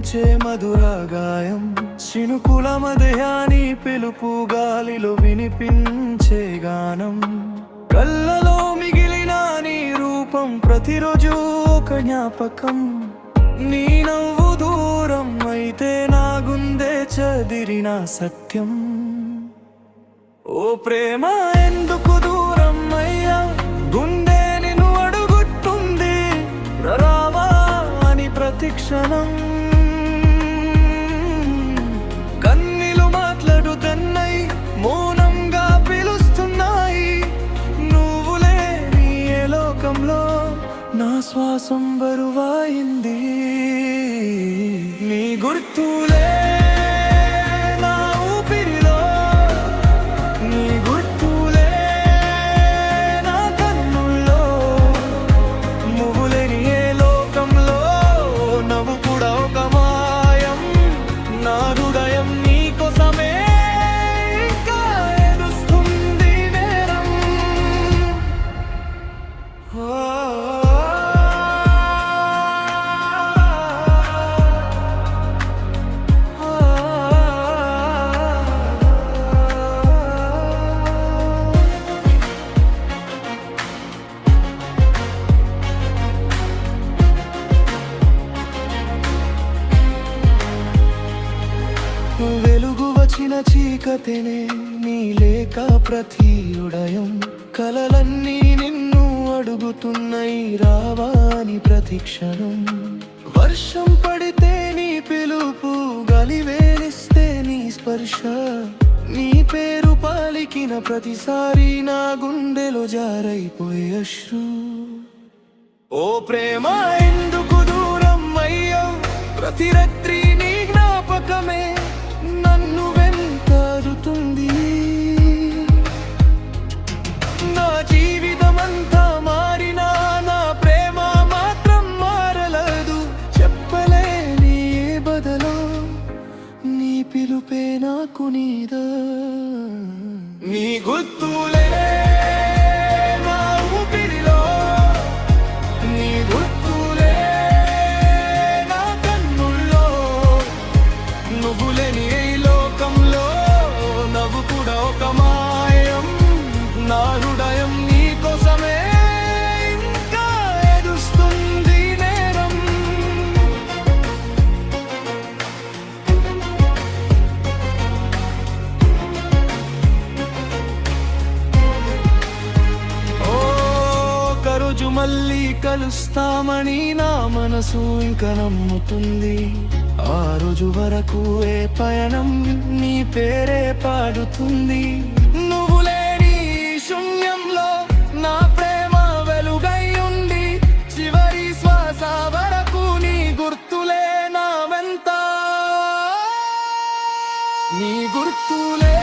వినిపించే మధుర గాయం, చినుకుల మధ్యాని పిలుపు గాలిలో వినిపించే గానం. కళ్ళలో మిగిలిన నీ రూపం ప్రతిరోజు ఒక జ్ఞాపకం. నీ నవ్వు దూరం అయితే నా గుండె చదిరిన సత్యం. ఓ ప్రేమ ఎందుకు దూరం అయ్యా, గుండె నిన్ను అడుగుతుంది రావా అని ప్రతిక్షణం. కన్నీలు మాట్లాడుతున్నాయి, మౌనంగా పిలుస్తున్నాయి. నువ్వు లేని ఏ లోకంలో నా శ్వాసం బరువైంది. నీ గుర్తులే నా ఊపిరిలో, నీ గుర్తులే నా కన్నుల్లో. నువ్వు లేని ఏ లోకంలో నవ్వు కూడా ఒక మాయం. నా హృదయం నీ కోసమే ఇంకా ఏడుస్తుంది నేరం. వెలుగు వచ్చిన చీకటినే నీ లేక ప్రతి ఉదయం. కలలన్నీ నిన్ను అడుగుతున్నాయి రావాని ప్రతిక్షణం. వర్షం పడితే నీ పిలుపు, గాలి వేలిస్తే నీ స్పర్శ. నీ పేరు పలికిన ప్రతిసారి నా గుండెలో జారైపోయే అశ్రు. ఓ ప్రేమ ఎందుకు దూరం అయ్యో, ప్రతి రాత్రి నీ జ్ఞాపకమే నన్ను వెంటాడుతుంది. నా జీవితమంతా మారినా నా ప్రేమ మాత్రం మారలేదు. చెప్పలేని ఏ బదలో నీ పిలుపే నాకు నీదా. నీ గుర్తులే నా ఊపిరిలో, నీ గుర్తులే నా కన్నుల్లో. నువ్వు లేని ఈ లోకంలో నవ్వు కూడా ఒక మాయం. నా హృదయం నీ కోసమే ఇంకా ఏడుస్తుంది నేరం. ఒకరోజు మళ్ళీ కలుస్తామని నా మనసు ఇంకా నమ్ముతుంది. ఆ రోజు వరకు ఏ పయనం నీ పేరే పాడుతుంది. నువ్వు లేని శూన్యంలో నా ప్రేమ వెలుగై ఉండి, చివరి శ్వాస వరకు నీ గుర్తులే నా వెంట. నీ గుర్తులే